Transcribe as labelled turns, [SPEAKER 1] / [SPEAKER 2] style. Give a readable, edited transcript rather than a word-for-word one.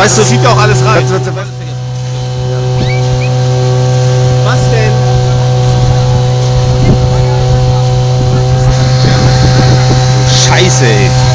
[SPEAKER 1] weißt du,
[SPEAKER 2] zieht ja auch alles rein.
[SPEAKER 1] Was denn? Scheiße, ey.